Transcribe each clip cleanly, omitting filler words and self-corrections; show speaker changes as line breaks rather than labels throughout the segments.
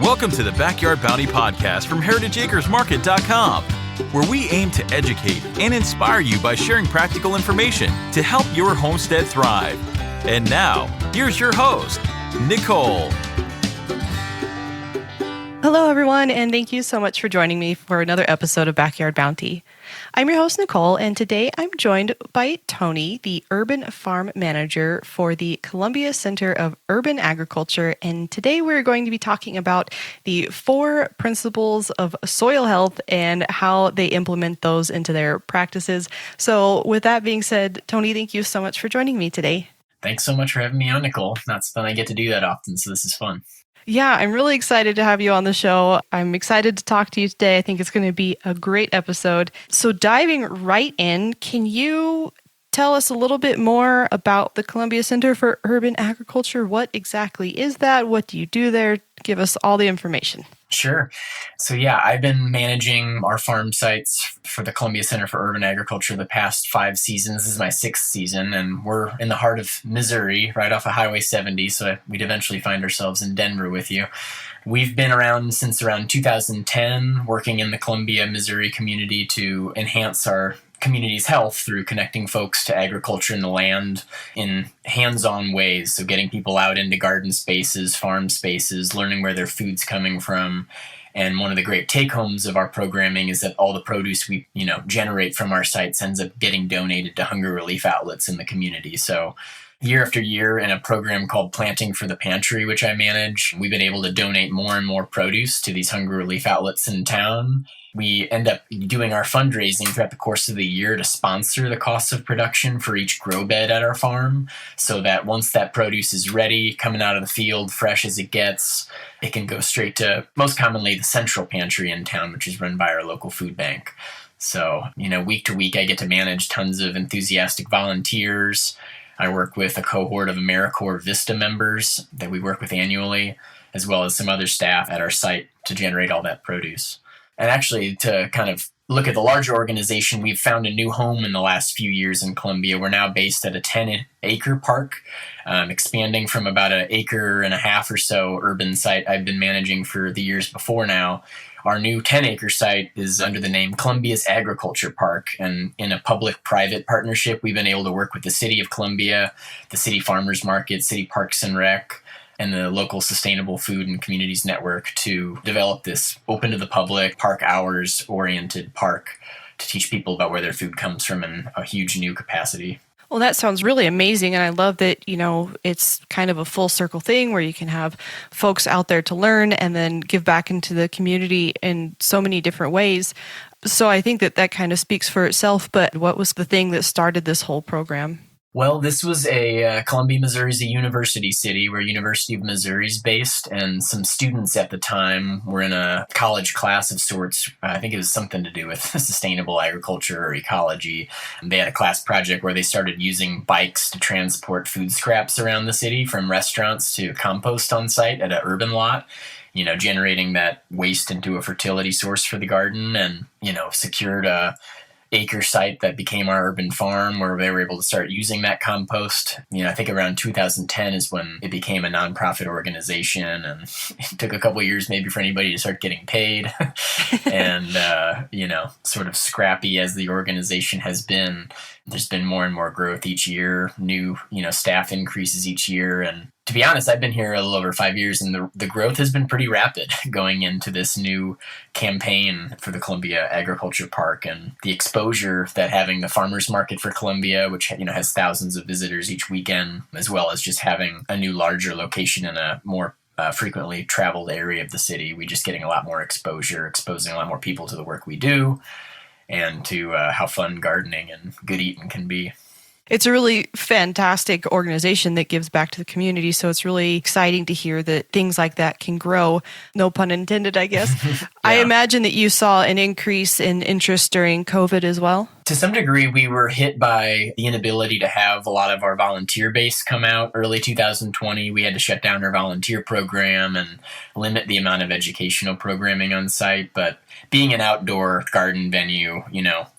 Welcome to the Backyard Bounty Podcast from HeritageAcresMarket.com, where we aim to educate and inspire you by sharing practical information to help your homestead thrive. And now, here's your host, Nicole.
Hello, everyone, and thank you so much for joining me for another episode of Backyard Bounty. I'm your host, Nicole, and today I'm joined by Tony, the Urban Farm Manager for the Columbia Center of Urban Agriculture, and today we're going to be talking about the 4 principles of soil health and how they implement those into their practices. So with that being said, Tony, thank you so much for joining me today.
Thanks so much for having me on, Nicole. Not something I get to do that often, so this is fun.
Yeah, I'm really excited to have you on the show. I'm excited to talk to you today. I think it's going to be a great episode. So diving right in, can you tell us a little bit more about the Columbia Center for Urban Agriculture? What exactly is that? What do you do there? Give us all the information.
Sure. So I've been managing our farm sites for the Columbia Center for Urban Agriculture the past 5 seasons. This is my 6th season, and we're in the heart of Missouri, right off of Highway 70, so we'd eventually find ourselves in Denver with you. We've been around since around 2010, working in the Columbia, Missouri community to enhance our community's health through connecting folks to agriculture and the land in hands-on ways. So getting people out into garden spaces, farm spaces, learning where their food's coming from. And one of the great take-homes of our programming is that all the produce we, generate from our sites ends up getting donated to hunger relief outlets in the community. So year after year, in a program called Planting for the Pantry, which I manage, we've been able to donate more and more produce to these hunger relief outlets in town. We end up doing our fundraising throughout the course of the year to sponsor the costs of production for each grow bed at our farm, so that once that produce is ready, coming out of the field, fresh as it gets, it can go straight to, most commonly, the central pantry in town, which is run by our local food bank. So, week to week, I get to manage tons of enthusiastic volunteers. I work with a cohort of Americorps Vista members that we work with annually, as well as some other staff at our site to generate all that produce. And actually, to kind of look at the larger organization, we've found a new home in the last few years in Columbia. We're now based at a 10-acre park, expanding from about 1.5 acres or so urban site I've been managing for the years before now. Our new 10-acre site is under the name Columbia's Agriculture Park, and in a public-private partnership, we've been able to work with the City of Columbia, the City Farmers Market, City Parks and Rec, and the local Sustainable Food and Communities Network to develop this open to the public, park hours oriented park to teach people about where their food comes from in a huge new capacity.
Well, that sounds really amazing. And I love that, it's kind of a full circle thing where you can have folks out there to learn and then give back into the community in so many different ways. So I think that kind of speaks for itself. But what was the thing that started this whole program?
Well, this was Columbia, Missouri is a university city where University of Missouri is based, and some students at the time were in a college class of sorts. I think it was something to do with sustainable agriculture or ecology. And they had a class project where they started using bikes to transport food scraps around the city from restaurants to compost on site at an urban lot, generating that waste into a fertility source for the garden, and, secured a acre site that became our urban farm where they were able to start using that compost. I think around 2010 is when it became a nonprofit organization, and it took a couple of years maybe for anybody to start getting paid. And, sort of scrappy as the organization has been, there's been more and more growth each year, new, staff increases each year. And to be honest, I've been here a little over 5 years, and the growth has been pretty rapid going into this new campaign for the Columbia Agriculture Park, and the exposure that having the farmers market for Columbia, which has thousands of visitors each weekend, as well as just having a new larger location in a more frequently traveled area of the city, we just getting a lot more exposure, exposing a lot more people to the work we do and to how fun gardening and good eating can be.
It's a really fantastic organization that gives back to the community. So it's really exciting to hear that things like that can grow. No pun intended, I guess. Yeah. I imagine that you saw an increase in interest during COVID as well.
To some degree, we were hit by the inability to have a lot of our volunteer base come out. Early 2020, we had to shut down our volunteer program and limit the amount of educational programming on site. But being an outdoor garden venue,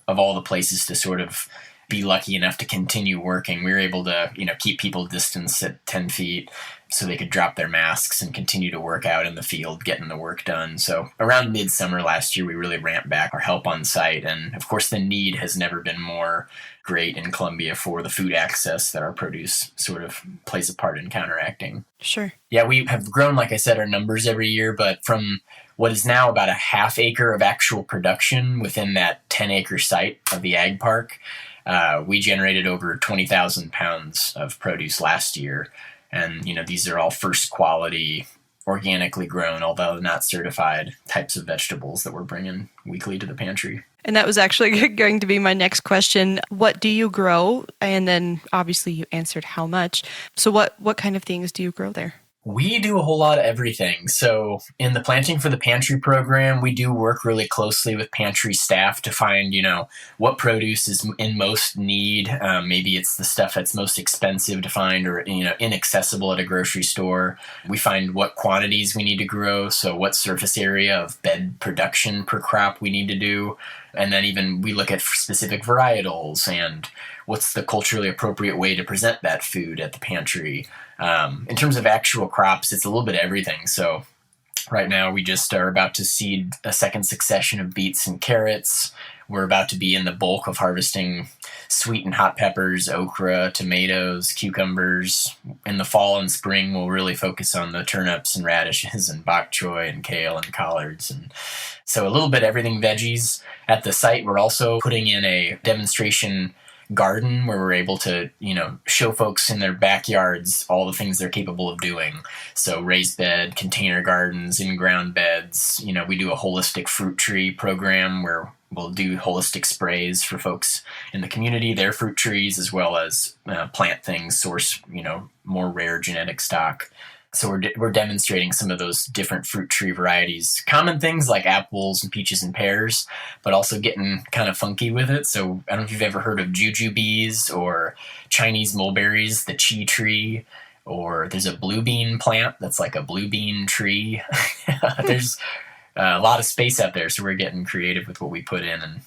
of all the places to sort of be lucky enough to continue working. We were able to, keep people distanced at 10 feet so they could drop their masks and continue to work out in the field, getting the work done. So around midsummer last year, we really ramped back our help on site. And of course, the need has never been more great in Columbia for the food access that our produce sort of plays a part in counteracting.
Sure.
Yeah, we have grown, like I said, our numbers every year, but from what is now about a half acre of actual production within that 10-acre site of the ag park, we generated over 20,000 pounds of produce last year. And, these are all first quality, organically grown, although not certified, types of vegetables that we're bringing weekly to the pantry.
And that was actually going to be my next question. What do you grow? And then obviously you answered how much. So what kind of things do you grow there?
We do a whole lot of everything. So in the Planting for the Pantry program, we do work really closely with pantry staff to find, what produce is in most need. Maybe it's the stuff that's most expensive to find or, inaccessible at a grocery store. We find what quantities we need to grow. So what surface area of bed production per crop we need to do. And then even we look at specific varietals and what's the culturally appropriate way to present that food at the pantry. In terms of actual crops, it's a little bit of everything. So right now we just are about to seed a second succession of beets and carrots. We're about to be in the bulk of harvesting sweet and hot peppers, okra, tomatoes, cucumbers. In the fall and spring, we'll really focus on the turnips and radishes and bok choy and kale and collards. And so a little bit of everything veggies. At the site, we're also putting in a demonstration garden where we're able to, show folks in their backyards all the things they're capable of doing. So raised bed, container gardens, in-ground beds. We do a holistic fruit tree program where we'll do holistic sprays for folks in the community, their fruit trees, as well as plant things, source, more rare genetic stock. So we're demonstrating some of those different fruit tree varieties, common things like apples and peaches and pears, but also getting kind of funky with it. So I don't know if you've ever heard of jujubes or Chinese mulberries, the chi tree, or there's a blue bean plant that's like a blue bean tree. There's a lot of space out there, so we're getting creative with what we put in and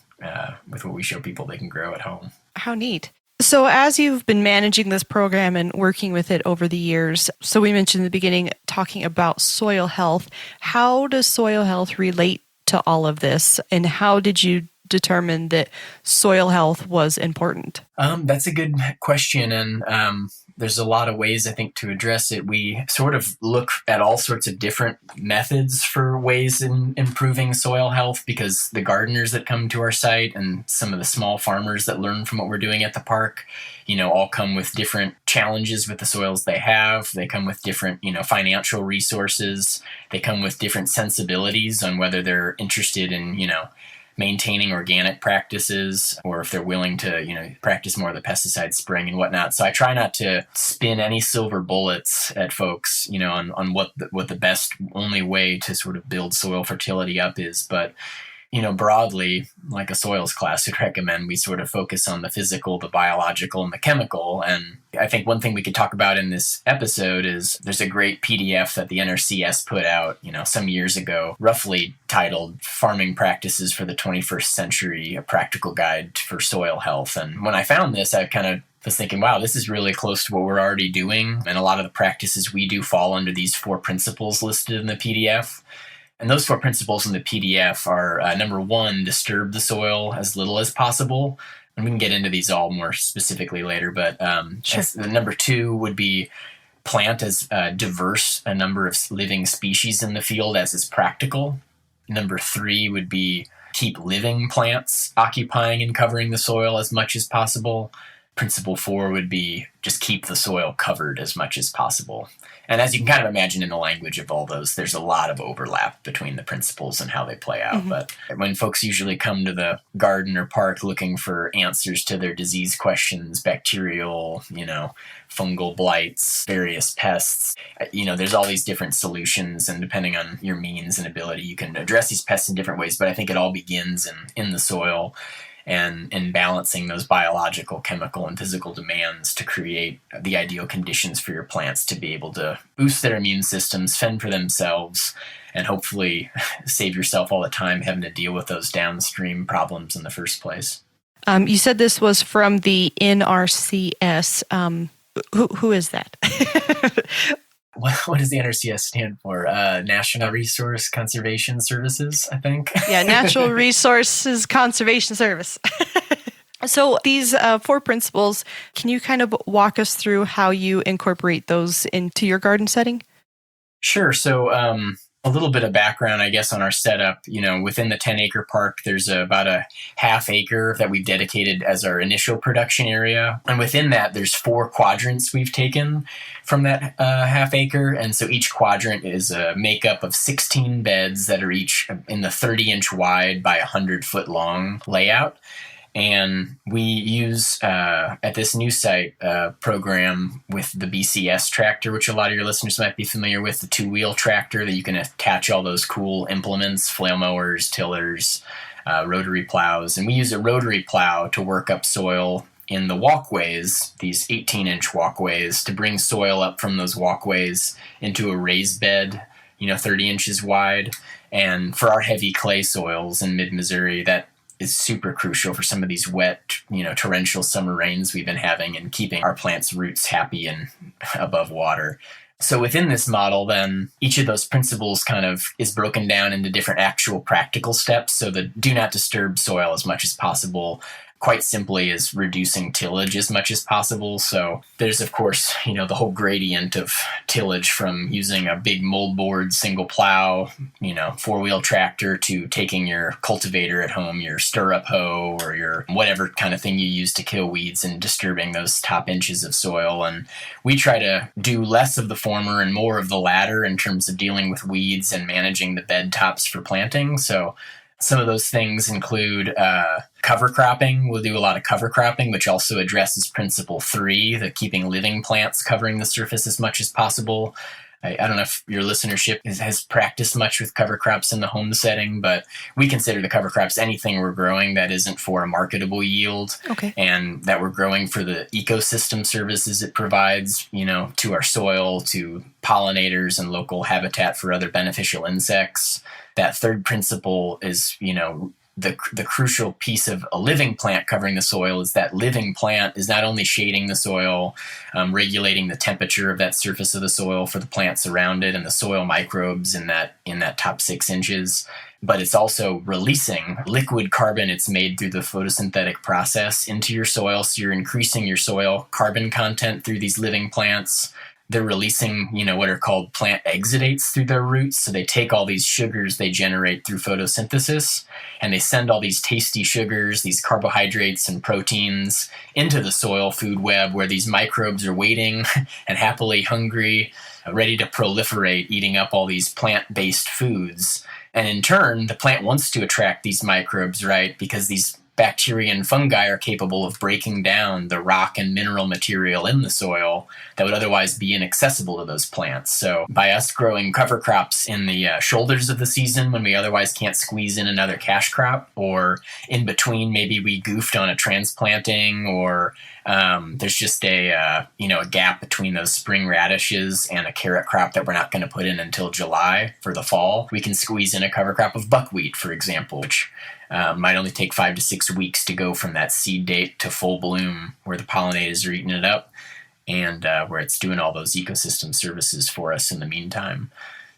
with what we show people they can grow at home.
How neat. So as you've been managing this program and working with it over the years, so we mentioned in the beginning talking about soil health. How does soil health relate to all of this? And how did you determine that soil health was important?
That's a good question. And there's a lot of ways, I think, to address it. We sort of look at all sorts of different methods for ways in improving soil health because the gardeners that come to our site and some of the small farmers that learn from what we're doing at the park, all come with different challenges with the soils they have. They come with different, financial resources. They come with different sensibilities on whether they're interested in, maintaining organic practices or if they're willing to, practice more of the pesticide spraying and whatnot. So I try not to spin any silver bullets at folks, on what the best only way to sort of build soil fertility up is. But, broadly, like a soils class would recommend, we sort of focus on the physical, the biological, and the chemical. And I think one thing we could talk about in this episode is there's a great PDF that the NRCS put out, some years ago, roughly titled Farming Practices for the 21st Century, a Practical Guide for Soil Health. And when I found this, I kind of was thinking, wow, this is really close to what we're already doing. And a lot of the practices we do fall under these 4 principles listed in the PDF. And those 4 principles in the PDF are, number 1, disturb the soil as little as possible. And we can get into these all more specifically later. But
Sure.
The number 2 would be plant as diverse a number of living species in the field as is practical. Number 3 would be keep living plants occupying and covering the soil as much as possible. Principle 4 would be just keep the soil covered as much as possible. And as you can kind of imagine in the language of all those, there's a lot of overlap between the principles and how they play out. Mm-hmm. But when folks usually come to the garden or park looking for answers to their disease questions, bacterial, fungal blights, various pests, there's all these different solutions. And depending on your means and ability, you can address these pests in different ways. But I think it all begins in the soil. And balancing those biological, chemical, and physical demands to create the ideal conditions for your plants to be able to boost their immune systems, fend for themselves, and hopefully save yourself all the time having to deal with those downstream problems in the first place.
You said this was from the NRCS. Who is that?
What does the NRCS stand for? National Resource Conservation Services, I think.
Yeah, Natural Resources Conservation Service. So these 4 principles, can you kind of walk us through how you incorporate those into your garden setting?
Sure. So a little bit of background, I guess, on our setup. Within the 10-acre park, there's about a half acre that we've dedicated as our initial production area. And within that, there's 4 quadrants we've taken from that half acre. And so each quadrant is a makeup of 16 beds that are each in the 30-inch wide by 100-foot long layout. And we use, at this new site, a program with the BCS tractor, which a lot of your listeners might be familiar with, the 2-wheel tractor that you can attach all those cool implements, flail mowers, tillers, rotary plows. And we use a rotary plow to work up soil in the walkways, these 18-inch walkways, to bring soil up from those walkways into a raised bed, 30 inches wide. And for our heavy clay soils in mid-Missouri, that is super crucial for some of these wet, torrential summer rains we've been having and keeping our plants' roots happy and above water. So within this model, then, each of those principles kind of is broken down into different actual practical steps. So the do not disturb soil as much as possible, quite simply, is reducing tillage as much as possible. So there's, of course, the whole gradient of tillage from using a big moldboard single plow, 4-wheel tractor, to taking your cultivator at home, your stirrup hoe, or your whatever kind of thing you use to kill weeds, and disturbing those top inches of soil. And we try to do less of the former and more of the latter in terms of dealing with weeds and managing the bed tops for planting. So some of those things include cover cropping. We'll do a lot of cover cropping, which also addresses principle 3, the keeping living plants covering the surface as much as possible. I don't know if your listenership has practiced much with cover crops in the home setting, but we consider the cover crops anything we're growing that isn't for a marketable yield,
okay,
and that we're growing for the ecosystem services it provides, to our soil, to pollinators and local habitat for other beneficial insects. That third principle is, the crucial piece of a living plant covering the soil is that living plant is not only shading the soil, regulating the temperature of that surface of the soil for the plants around it and the soil microbes in that top 6 inches, but it's also releasing liquid carbon it's made through the photosynthetic process into your soil. So you're increasing your soil carbon content through these living plants. They're releasing, what are called plant exudates through their roots. So they take all these sugars they generate through photosynthesis, and they send all these tasty sugars, these carbohydrates and proteins, into the soil food web, where these microbes are waiting and happily hungry, ready to proliferate, eating up all these plant-based foods. And in turn, the plant wants to attract these microbes, right? Because these bacteria and fungi are capable of breaking down the rock and mineral material in the soil that would otherwise be inaccessible to those plants. So by us growing cover crops in the shoulders of the season when we otherwise can't squeeze in another cash crop, or in between, maybe we goofed on a transplanting, or there's just a gap between those spring radishes and a carrot crop that we're not going to put in until July for the fall, we can squeeze in a cover crop of buckwheat, for example, which might only take 5 to 6 weeks to go from that seed date to full bloom, where the pollinators are eating it up, and where it's doing all those ecosystem services for us in the meantime.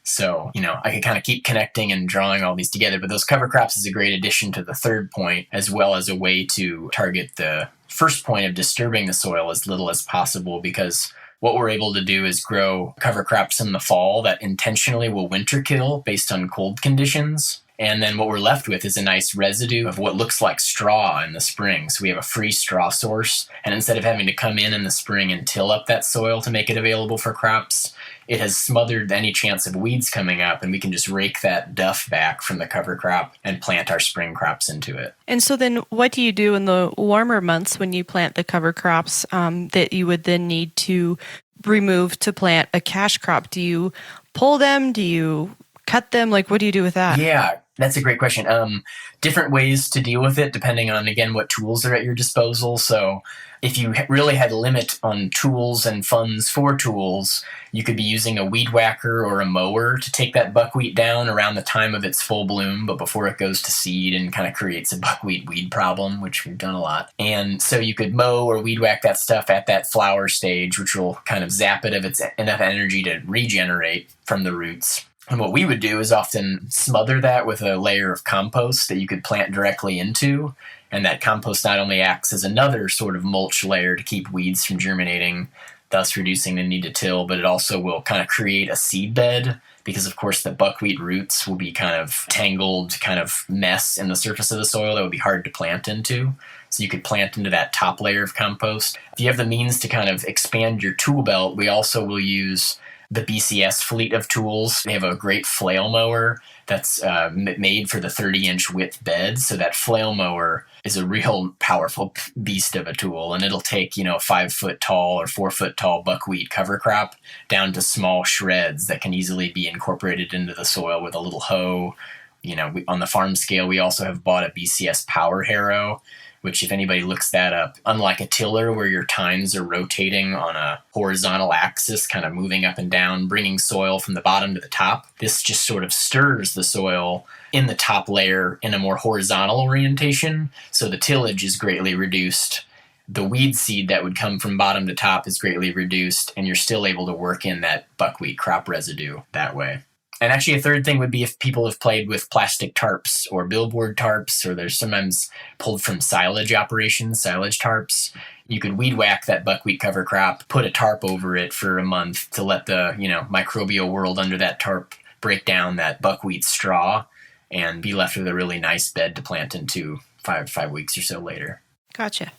So, I could kind of keep connecting and drawing all these together, but those cover crops is a great addition to the third point, as well as a way to target the first point of disturbing the soil as little as possible, because what we're able to do is grow cover crops in the fall that intentionally will winter kill based on cold conditions. And then what we're left with is a nice residue of what looks like straw in the spring. So we have a free straw source. And instead of having to come in the spring and till up that soil to make it available for crops, it has smothered any chance of weeds coming up. And we can just rake that duff back from the cover crop and plant our spring crops into it.
And so then what do you do in the warmer months when you plant the cover crops that you would then need to remove to plant a cash crop? Do you pull them? Do you cut them? Like, what do you do with that?
Yeah, That's a great question. Different ways to deal with it depending on, again, what tools are at your disposal. So if you really had a limit on tools and funds for tools, you could be using a weed whacker or a mower to take that buckwheat down around the time of its full bloom, but before it goes to seed and kind of creates a buckwheat weed problem, which we've done a lot. And so you could mow or weed whack that stuff at that flower stage, which will kind of zap it of its enough energy to regenerate from the roots. And what we would do is often smother that with a layer of compost that you could plant directly into. And that compost not only acts as another sort of mulch layer to keep weeds from germinating, thus reducing the need to till, but it also will kind of create a seed bed because, of course, the buckwheat roots will be kind of tangled kind of mess in the surface of the soil that would be hard to plant into. So you could plant into that top layer of compost. If you have the means to kind of expand your tool belt, we also will use the BCS fleet of tools. They have a great flail mower that's made for the 30-inch width bed. So that flail mower is a real powerful beast of a tool, and it'll take, 5 foot tall or 4 foot tall buckwheat cover crop down to small shreds that can easily be incorporated into the soil with a little hoe. On the farm scale, we also have bought a BCS power harrow, which if anybody looks that up, unlike a tiller where your tines are rotating on a horizontal axis, kind of moving up and down, bringing soil from the bottom to the top, this just sort of stirs the soil in the top layer in a more horizontal orientation. So the tillage is greatly reduced. The weed seed that would come from bottom to top is greatly reduced, and you're still able to work in that buckwheat crop residue that way. And actually, a third thing would be if people have played with plastic tarps or billboard tarps, or there's sometimes pulled from silage operations, silage tarps. You could weed whack that buckwheat cover crop, put a tarp over it for a month to let the microbial world under that tarp break down that buckwheat straw and be left with a really nice bed to plant into five weeks or so later.
Gotcha.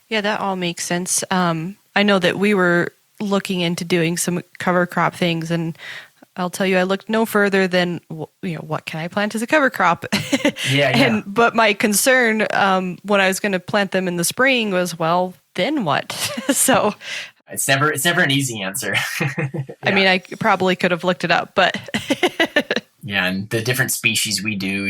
Yeah, that all makes sense. I know that we were looking into doing some cover crop things, and I'll tell you, I looked no further than, what can I plant as a cover crop?
Yeah.
But my concern when I was going to plant them in the spring was, well, then what? So
it's never an easy answer. Yeah.
I mean, I probably could have looked it up, but
yeah, and the different species we do,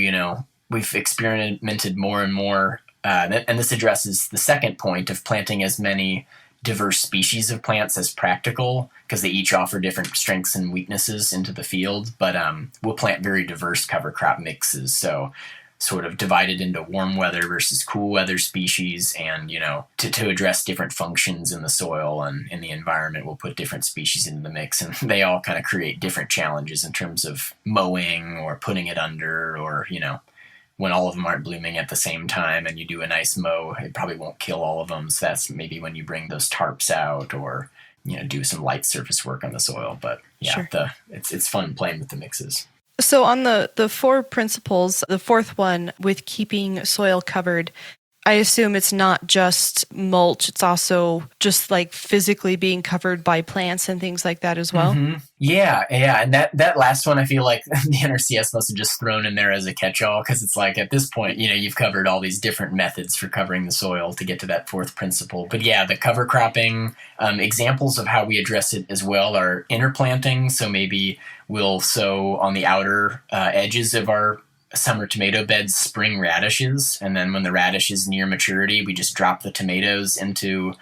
we've experimented more and more, and this addresses the second point of planting as many diverse species of plants as practical, because they each offer different strengths and weaknesses into the field. But we'll plant very diverse cover crop mixes, so sort of divided into warm weather versus cool weather species, and to address different functions in the soil and in the environment, we'll put different species into the mix, and they all kind of create different challenges in terms of mowing or putting it under, or when all of them aren't blooming at the same time and you do a nice mow, it probably won't kill all of them. So that's maybe when you bring those tarps out or, do some light surface work on the soil. But yeah, sure. It's fun playing with the mixes.
So on the 4 principles, the fourth one with keeping soil covered, I assume it's not just mulch, it's also just like physically being covered by plants and things like that as well?
Mm-hmm. Yeah. And that last one, I feel like the NRCS must have just thrown in there as a catch-all, because it's like at this point, you've covered all these different methods for covering the soil to get to that 4th principle. But yeah, the cover cropping, examples of how we address it as well are interplanting. So maybe we'll sow on the outer edges of our summer tomato beds spring radishes, and then when the radish is near maturity, we just drop the tomatoes into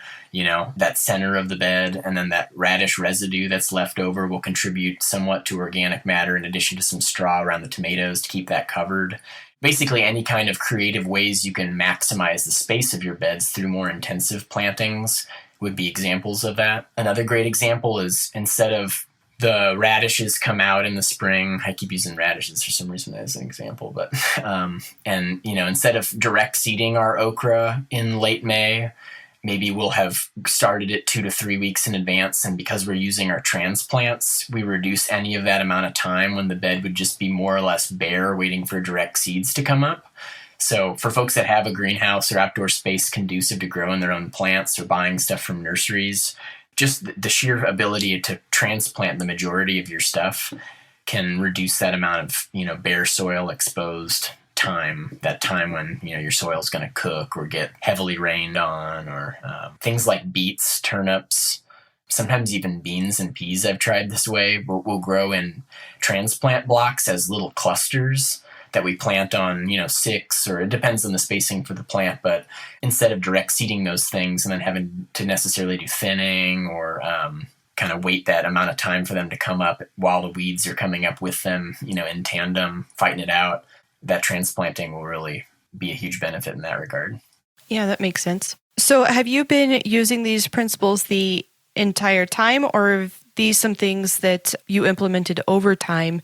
that center of the bed, and then that radish residue that's left over will contribute somewhat to organic matter in addition to some straw around the tomatoes to keep that covered. Basically, any kind of creative ways you can maximize the space of your beds through more intensive plantings would be examples of that. Another great example is, instead of the radishes come out in the spring. I keep using radishes for some reason as an example, but instead of direct seeding our okra in late May, maybe we'll have started it 2 to 3 weeks in advance. And because we're using our transplants, we reduce any of that amount of time when the bed would just be more or less bare, waiting for direct seeds to come up. So for folks that have a greenhouse or outdoor space conducive to growing their own plants or buying stuff from nurseries, just the sheer ability to transplant the majority of your stuff can reduce that amount of, bare soil exposed time, that time when, your soil's going to cook or get heavily rained on, or things like beets, turnips, sometimes even beans and peas I've tried this way will grow in transplant blocks as little clusters. that we plant on, 6, or it depends on the spacing for the plant, but instead of direct seeding those things and then having to necessarily do thinning or kind of wait that amount of time for them to come up while the weeds are coming up with them, in tandem, fighting it out, that transplanting will really be a huge benefit in that regard.
Yeah, that makes sense. So have you been using these principles the entire time, or are these some things that you implemented over time?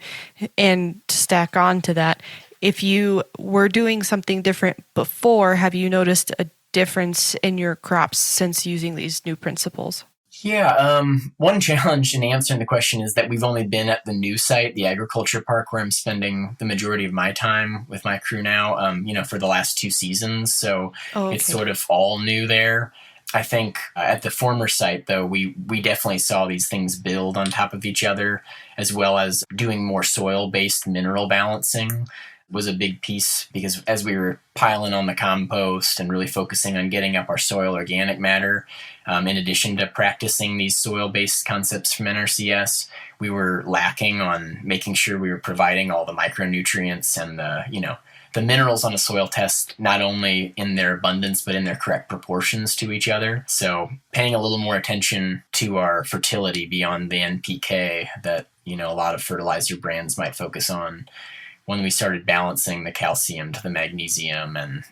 And to stack on to that, if you were doing something different before, have you noticed a difference in your crops since using these new principles?
Yeah, one challenge in answering the question is that we've only been at the new site, the agriculture park, where I'm spending the majority of my time with my crew now, for the last 2 seasons. So It's sort of all new there. I think at the former site, though, we definitely saw these things build on top of each other, as well as doing more soil-based mineral balancing was a big piece, because as we were piling on the compost and really focusing on getting up our soil organic matter, in addition to practicing these soil-based concepts from NRCS, we were lacking on making sure we were providing all the micronutrients and the minerals on a soil test, not only in their abundance, but in their correct proportions to each other. So paying a little more attention to our fertility beyond the NPK that, a lot of fertilizer brands might focus on. When we started balancing the calcium to the magnesium and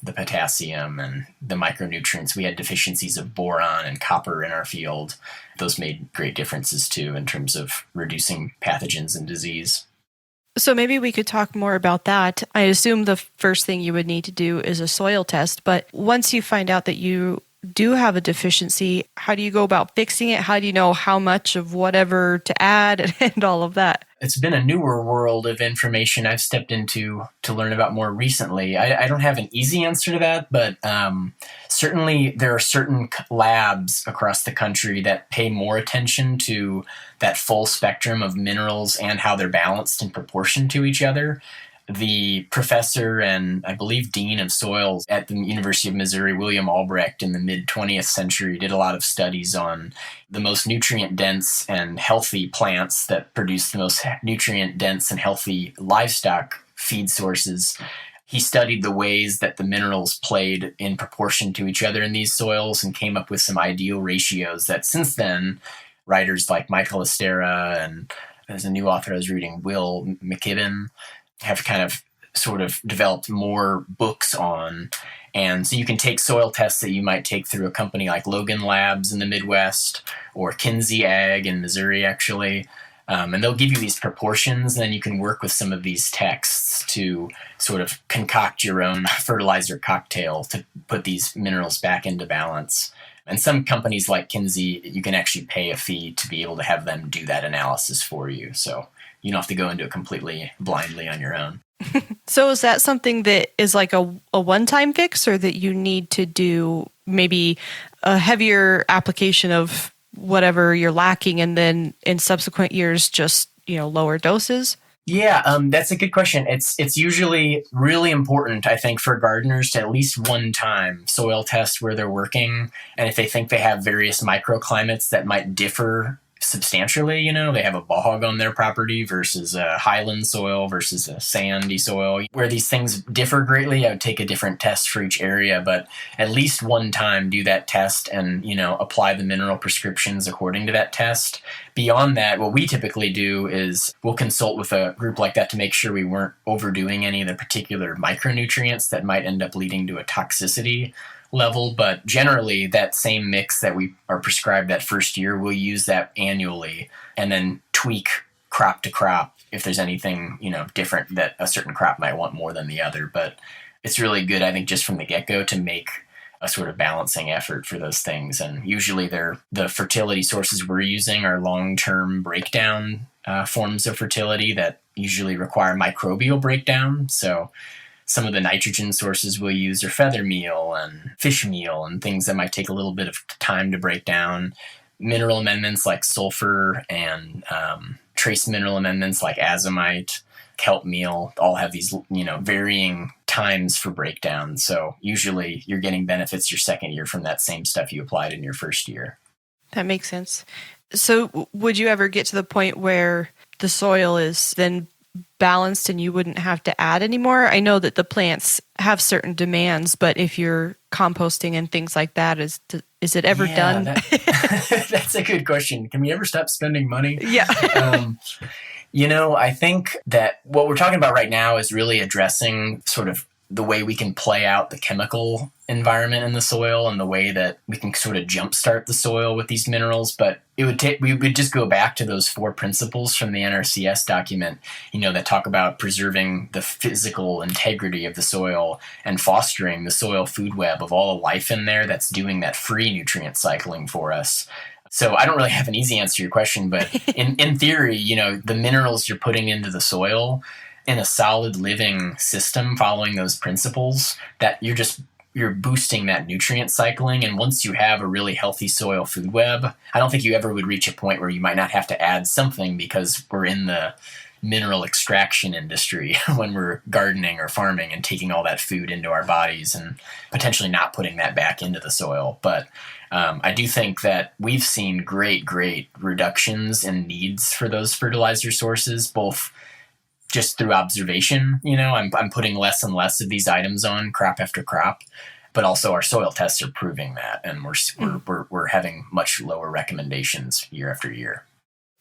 the potassium and the micronutrients, we had deficiencies of boron and copper in our field. Those made great differences too in terms of reducing pathogens and disease.
So maybe we could talk more about that. I assume the first thing you would need to do is a soil test, but once you find out that you do have a deficiency, how do you go about fixing it? How do you know how much of whatever to add and all of that?
It's been a newer world of information I've stepped into to learn about more recently. I don't have an easy answer to that, but certainly there are certain labs across the country that pay more attention to that full spectrum of minerals and how they're balanced in proportion to each other. The professor and I believe dean of soils at the University of Missouri, William Albrecht, in the mid-20th century did a lot of studies on the most nutrient-dense and healthy plants that produce the most nutrient-dense and healthy livestock feed sources. He studied the ways that the minerals played in proportion to each other in these soils and came up with some ideal ratios that since then, writers like Michael Estera and there's a new author I was reading, Will McKibben, have kind of sort of developed more books on. And so you can take soil tests that you might take through a company like Logan Labs in the Midwest or Kinsey Ag in Missouri, actually. And they'll give you these proportions, and then you can work with some of these texts to sort of concoct your own fertilizer cocktail to put these minerals back into balance. And some companies like Kinsey, you can actually pay a fee to be able to have them do that analysis for you. So you don't have to go into it completely blindly on your own.
So is that something that is like a one-time fix, or that you need to do maybe a heavier application of whatever you're lacking and then in subsequent years just, lower doses?
Yeah, that's a good question. It's usually really important, I think, for gardeners to at least one time soil test where they're working. And if they think they have various microclimates that might differ substantially, they have a bog on their property versus a highland soil versus a sandy soil, where these things differ greatly, I would take a different test for each area, but at least one time do that test and, apply the mineral prescriptions according to that test. Beyond that, what we typically do is we'll consult with a group like that to make sure we weren't overdoing any of the particular micronutrients that might end up leading to a toxicity level, but generally that same mix that we are prescribed that first year, we'll use that annually and then tweak crop to crop if there's anything, different that a certain crop might want more than the other. But it's really good, I think, just from the get-go to make a sort of balancing effort for those things. And usually the fertility sources we're using are long-term breakdown forms of fertility that usually require microbial breakdown. So some of the nitrogen sources we'll use are feather meal and fish meal and things that might take a little bit of time to break down. Mineral amendments like sulfur and trace mineral amendments like azomite, kelp meal, all have these, varying times for breakdown. So usually you're getting benefits your second year from that same stuff you applied in your first year.
That makes sense. So would you ever get to the point where the soil is then balanced and you wouldn't have to add anymore? I know that the plants have certain demands, but if you're composting and things like that, is it ever done?
That's a good question. Can we ever stop spending money?
Yeah.
I think that what we're talking about right now is really addressing sort of the way we can play out the chemical environment in the soil and the way that we can sort of jumpstart the soil with these minerals. But we would just go back to those 4 principles from the NRCS document, that talk about preserving the physical integrity of the soil and fostering the soil food web of all the life in there that's doing that free nutrient cycling for us. So I don't really have an easy answer to your question, but in theory, the minerals you're putting into the soil in a solid living system following those principles, that you're boosting that nutrient cycling. And once you have a really healthy soil food web, I don't think you ever would reach a point where you might not have to add something, because we're in the mineral extraction industry when we're gardening or farming and taking all that food into our bodies and potentially not putting that back into the soil. But I do think that we've seen great reductions in needs for those fertilizer sources, both just through observation. I'm putting less and less of these items on crop after crop, but also our soil tests are proving that, and we're having much lower recommendations year after year.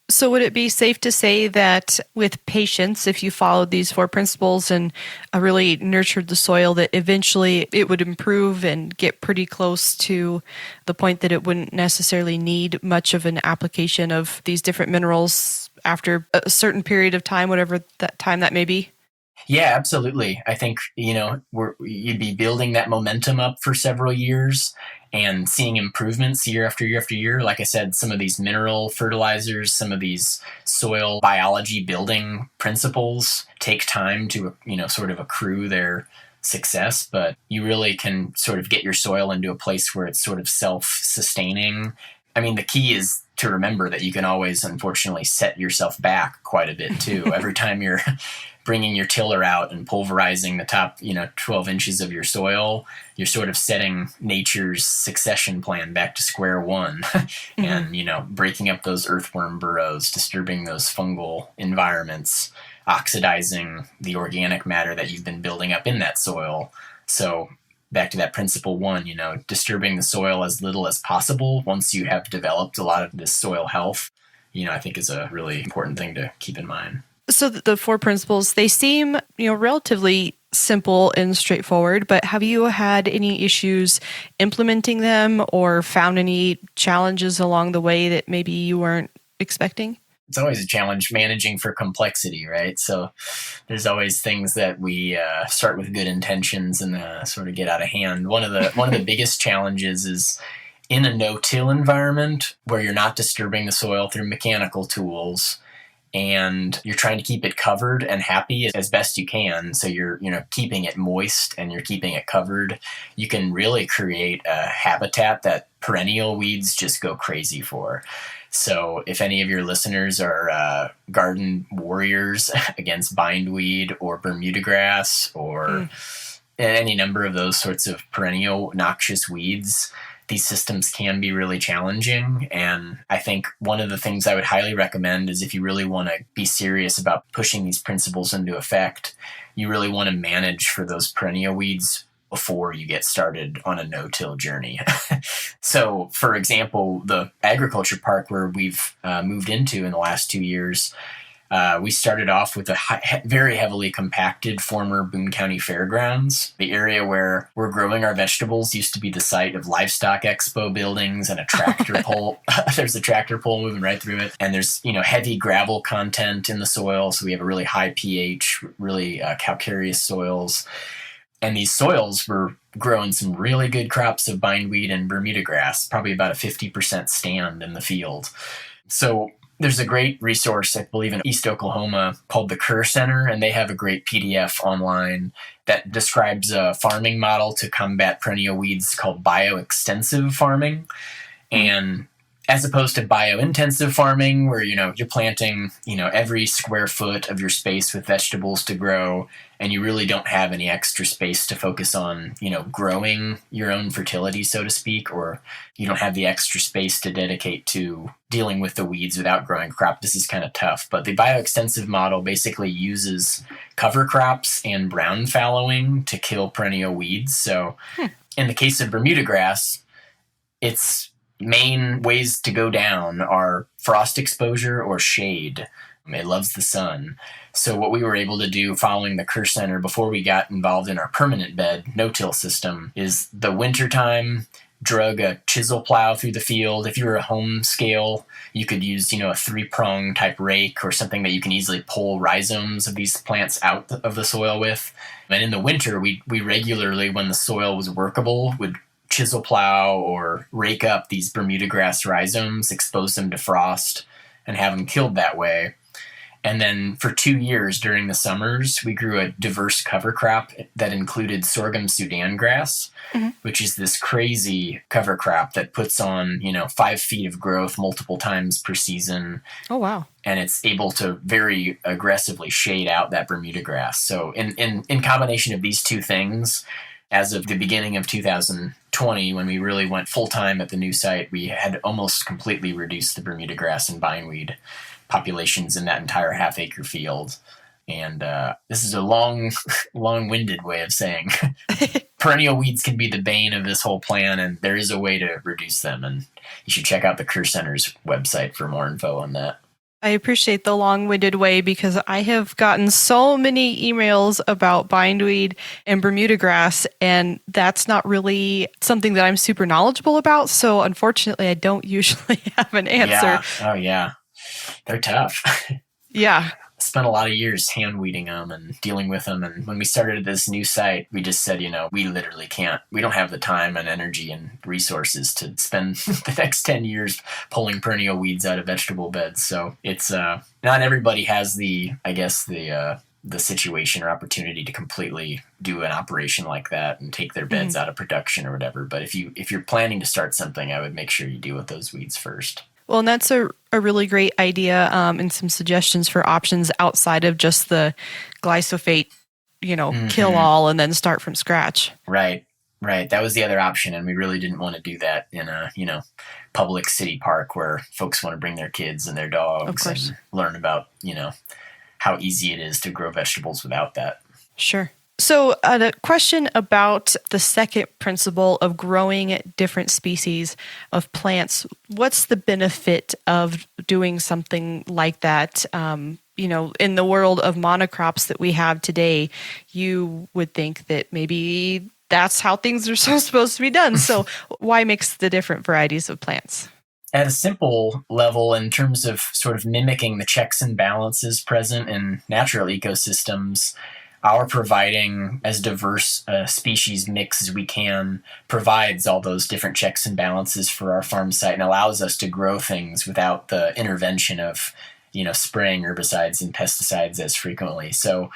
So would it be safe to say that with patience, if you followed these 4 principles and really nurtured the soil, that eventually it would improve and get pretty close to the point that it wouldn't necessarily need much of an application of these different minerals after a certain period of time, whatever that time that may be?
Yeah, absolutely. I think, you'd be building that momentum up for several years and seeing improvements year after year after year. Like I said, some of these mineral fertilizers, some of these soil biology building principles take time to, sort of accrue their success, but you really can sort of get your soil into a place where it's sort of self-sustaining. I mean, the key is to remember that you can always, unfortunately, set yourself back quite a bit too. Every time you're bringing your tiller out and pulverizing the top, 12 inches of your soil, you're sort of setting nature's succession plan back to square one and, breaking up those earthworm burrows, disturbing those fungal environments, oxidizing the organic matter that you've been building up in that soil. So back to that principle 1, disturbing the soil as little as possible once you have developed a lot of this soil health, I think is a really important thing to keep in mind.
So the 4 principles, they seem, relatively simple and straightforward, but have you had any issues implementing them or found any challenges along the way that maybe you weren't expecting?
It's always a challenge managing for complexity, right? So there's always things that we start with good intentions and sort of get out of hand. One of the biggest challenges is in a no-till environment where you're not disturbing the soil through mechanical tools, and you're trying to keep it covered and happy as best you can. So you're, keeping it moist and you're keeping it covered. You can really create a habitat that perennial weeds just go crazy for. So if any of your listeners are garden warriors against bindweed or Bermuda grass or any number of those sorts of perennial noxious weeds, these systems can be really challenging. And I think one of the things I would highly recommend is if you really want to be serious about pushing these principles into effect, you really want to manage for those perennial weeds before you get started on a no-till journey. So, for example, the agriculture park where we've moved into in the last 2 years, we started off with a very heavily compacted former Boone County Fairgrounds. The area where we're growing our vegetables used to be the site of livestock expo buildings and a tractor pull. There's a tractor pull moving right through it. And there's, heavy gravel content in the soil. So we have a really high pH, really calcareous soils. And these soils were growing some really good crops of bindweed and Bermuda grass, probably about a 50% stand in the field. So there's a great resource, I believe, in East Oklahoma called the Kerr Center, and they have a great PDF online that describes a farming model to combat perennial weeds called bioextensive farming. And as opposed to bio-intensive farming where, you're planting, every square foot of your space with vegetables to grow, and you really don't have any extra space to focus on, growing your own fertility, so to speak, or you don't have the extra space to dedicate to dealing with the weeds without growing a crop. This is kind of tough. But the bio-extensive model basically uses cover crops and brown fallowing to kill perennial weeds. So in the case of Bermuda grass, its main ways to go down are frost exposure or shade. It loves the sun. So what we were able to do following the Kerr Center before we got involved in our permanent bed no-till system is the wintertime drug a chisel plow through the field. If you were a home scale, you could use, a 3-prong type rake or something that you can easily pull rhizomes of these plants out of the soil with. And in the winter, we regularly, when the soil was workable, would chisel plow or rake up these Bermuda grass rhizomes, expose them to frost, and have them killed that way. And then for 2 years during the summers, we grew a diverse cover crop that included sorghum Sudan grass, which is this crazy cover crop that puts on, 5 feet of growth multiple times per season.
Oh, wow.
And it's able to very aggressively shade out that Bermuda grass. So in combination of these two things, as of the beginning of 2020, when we really went full-time at the new site, we had almost completely reduced the Bermuda grass and bindweed populations in that entire half-acre field. And this is a long-winded way of saying perennial weeds can be the bane of this whole plan, and there is a way to reduce them. And you should check out the Kerr Center's website for more info on that.
I appreciate the long-winded way because I have gotten so many emails about bindweed and Bermuda grass, and that's not really something that I'm super knowledgeable about. So unfortunately, I don't usually have an answer.
Yeah. Oh, yeah. They're tough.
Yeah.
Spent a lot of years hand weeding them and dealing with them. And when we started this new site, we just said, we literally we don't have the time and energy and resources to spend the next 10 years pulling perennial weeds out of vegetable beds. So it's, not everybody has the situation or opportunity to completely do an operation like that and take their beds out of production or whatever. But if you're planning to start something, I would make sure you deal with those weeds first.
Well, and that's a really great idea and some suggestions for options outside of just the glyphosate, kill all and then start from scratch.
Right. That was the other option. And we really didn't want to do that in a, public city park where folks want to bring their kids and their dogs and learn about, how easy it is to grow vegetables without that.
Sure. So a question about the second principle of growing different species of plants. What's the benefit of doing something like that? In the world of monocrops that we have today, you would think that maybe that's how things are supposed to be done. So why mix the different varieties of plants?
At a simple level, in terms of sort of mimicking the checks and balances present in natural ecosystems, our providing as diverse a species mix as we can provides all those different checks and balances for our farm site and allows us to grow things without the intervention of, spraying herbicides and pesticides as frequently. So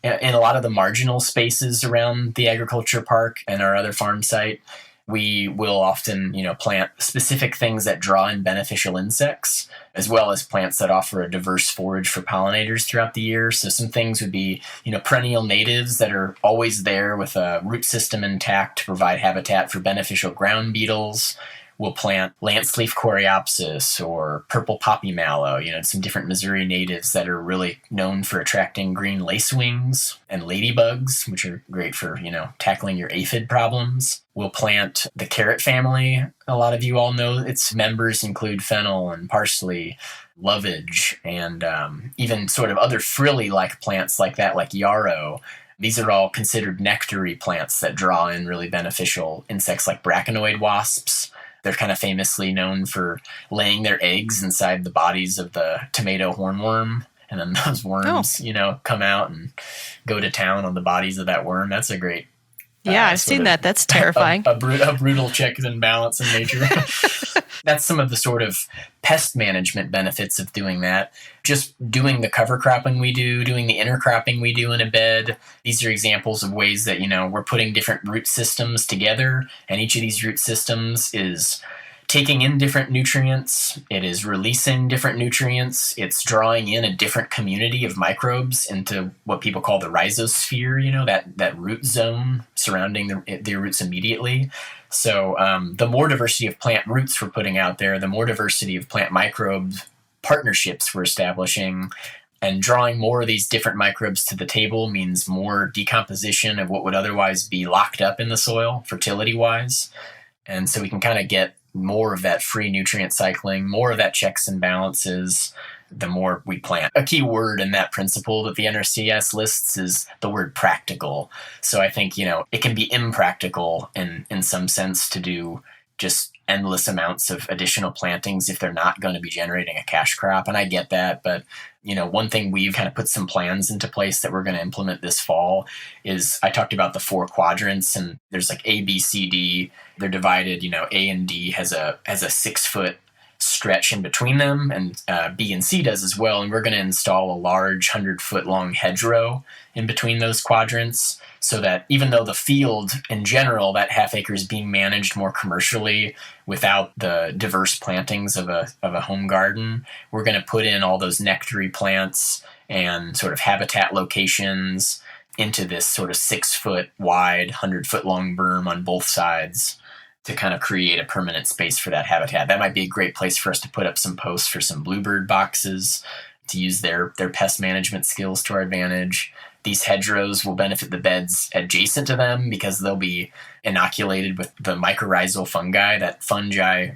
in a lot of the marginal spaces around the agriculture park and our other farm site, we will often, plant specific things that draw in beneficial insects, as well as plants that offer a diverse forage for pollinators throughout the year. So some things would be, perennial natives that are always there with a root system intact to provide habitat for beneficial ground beetles. We'll plant lance leaf coreopsis or purple poppy mallow, some different Missouri natives that are really known for attracting green lacewings and ladybugs, which are great for, tackling your aphid problems. We'll plant the carrot family. A lot of you all know its members include fennel and parsley, lovage, and even sort of other frilly-like plants like that, like yarrow. These are all considered nectary plants that draw in really beneficial insects like braconid wasps. They're kind of famously known for laying their eggs inside the bodies of the tomato hornworm. And then those worms, come out and go to town on the bodies of that worm. That's a great...
Yeah, I've seen that. That's terrifying.
A brutal check and balance in nature. That's some of the sort of pest management benefits of doing that. Just doing the cover cropping we do, doing the intercropping we do in a bed. These are examples of ways that, we're putting different root systems together. And each of these root systems is taking in different nutrients. It is releasing different nutrients. It's drawing in a different community of microbes into what people call the rhizosphere, that root zone surrounding the roots immediately. So the more diversity of plant roots we're putting out there, the more diversity of plant microbes partnerships we're establishing. And drawing more of these different microbes to the table means more decomposition of what would otherwise be locked up in the soil, fertility-wise. And so we can kind of get more of that free nutrient cycling, more of that checks and balances, the more we plant. A key word in that principle that the NRCS lists is the word practical. So I think, it can be impractical in some sense to do just endless amounts of additional plantings if they're not going to be generating a cash crop. And I get that. But, one thing we've kind of put some plans into place that we're going to implement this fall is I talked about the 4 quadrants, and there's like A, B, C, D. They're divided, A and D has a 6-foot stretch in between them, and B and C does as well. And we're going to install a large 100-foot long hedgerow in between those quadrants, so that even though the field in general, that half acre is being managed more commercially without the diverse plantings of a home garden, we're going to put in all those nectary plants and sort of habitat locations into this sort of 6-foot wide, 100-foot long berm on both sides to kind of create a permanent space for that habitat. That might be a great place for us to put up some posts for some bluebird boxes to use their pest management skills to our advantage. These hedgerows will benefit the beds adjacent to them because they'll be inoculated with the mycorrhizal fungi, that fungi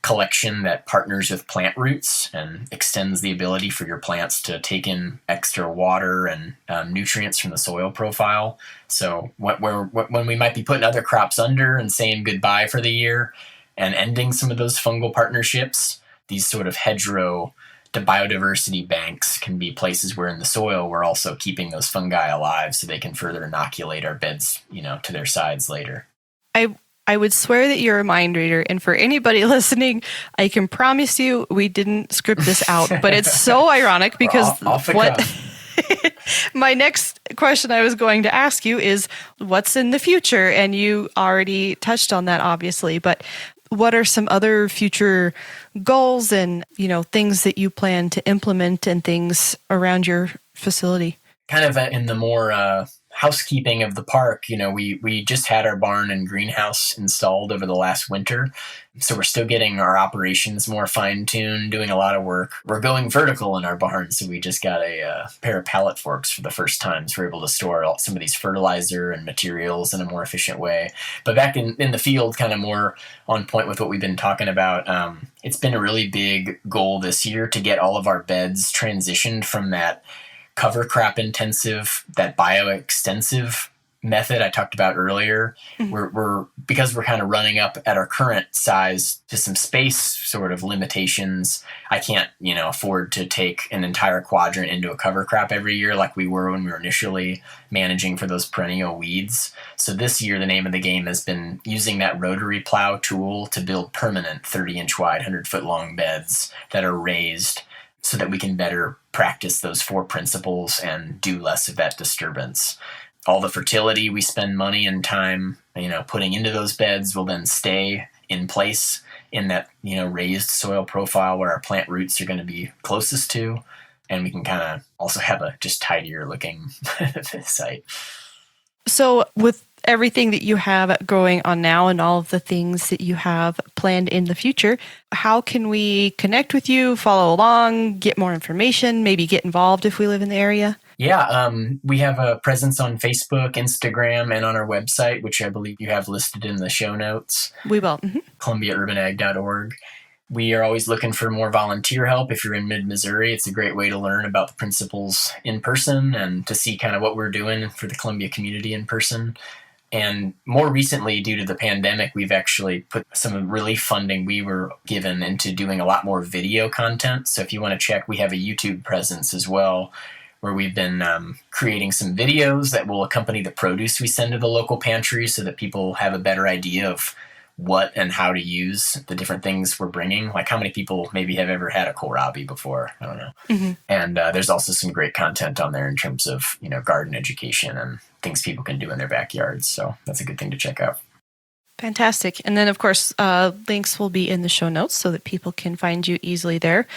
collection that partners with plant roots and extends the ability for your plants to take in extra water and nutrients from the soil profile. So when we might be putting other crops under and saying goodbye for the year and ending some of those fungal partnerships, these sort of hedgerow the biodiversity banks can be places where in the soil we're also keeping those fungi alive so they can further inoculate our beds, to their sides later.
I would swear that you're a mind reader, and for anybody listening, I can promise you we didn't script this out, but it's so ironic because my next question I was going to ask you is what's in the future? And you already touched on that, obviously, but what are some other future goals and, things that you plan to implement and things around your facility?
Kind of in the more housekeeping of the park, we just had our barn and greenhouse installed over the last winter. So we're still getting our operations more fine-tuned, doing a lot of work. We're going vertical in our barn, so we just got a pair of pallet forks for the first time. So we're able to store some of these fertilizer and materials in a more efficient way. But back in the field, kind of more on point with what we've been talking about, it's been a really big goal this year to get all of our beds transitioned from that cover crop intensive, that bioextensive method I talked about earlier. Mm-hmm. Because we're kind of running up at our current size to some space sort of limitations. I can't, afford to take an entire quadrant into a cover crop every year like we were when we were initially managing for those perennial weeds. So this year, the name of the game has been using that rotary plow tool to build permanent 30-inch wide, 100-foot long beds that are raised so that we can better practice those 4 principles and do less of that disturbance. All the fertility we spend money and time, putting into those beds will then stay in place in that, raised soil profile where our plant roots are going to be closest to. And we can kind of also have a just tidier looking site.
So with everything that you have going on now and all of the things that you have planned in the future, how can we connect with you, follow along, get more information, maybe get involved if we live in the area?
Yeah, we have a presence on Facebook, Instagram, and on our website, which I believe you have listed in the show notes.
We will. Mm-hmm.
ColumbiaUrbanAg.org. We are always looking for more volunteer help. If you're in mid-Missouri, it's a great way to learn about the principles in person and to see kind of what we're doing for the Columbia community in person. And more recently, due to the pandemic, we've actually put some relief funding we were given into doing a lot more video content. So if you want to check, we have a YouTube presence as well, where we've been creating some videos that will accompany the produce we send to the local pantry so that people have a better idea of what and how to use the different things we're bringing. Like how many people maybe have ever had a kohlrabi before? I don't know. Mm-hmm. And there's also some great content on there in terms of, garden education and things people can do in their backyards. So that's a good thing to check out.
Fantastic. And then, of course, links will be in the show notes so that people can find you easily there.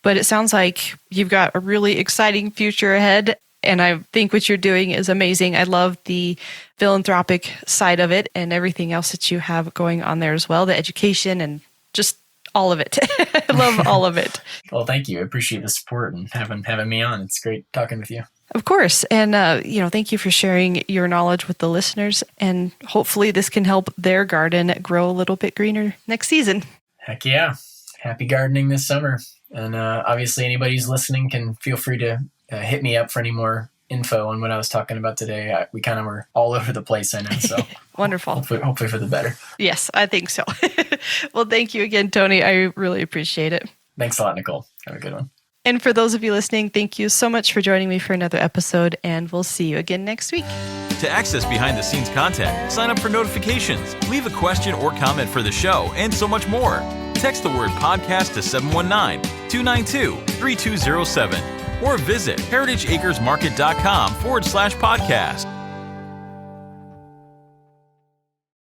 But it sounds like you've got a really exciting future ahead. And I think what you're doing is amazing. I love the philanthropic side of it and everything else that you have going on there as well, the education and just all of it. I love all of it.
Well, thank you. I appreciate the support and having me on. It's great talking with you.
Of course. And, thank you for sharing your knowledge with the listeners. And hopefully this can help their garden grow a little bit greener next season.
Heck yeah. Happy gardening this summer. And obviously anybody who's listening can feel free to hit me up for any more info on what I was talking about today. We kind of were all over the place, I know. So
wonderful.
Hopefully for the better.
Yes, I think so. Well, thank you again, Tony. I really appreciate it.
Thanks a lot, Nicole. Have a good one.
And for those of you listening, thank you so much for joining me for another episode, and we'll see you again next week.
To access behind-the-scenes content, sign up for notifications, leave a question or comment for the show, and so much more. Text the word podcast to 719-292-3207 or visit heritageacresmarket.com/podcast.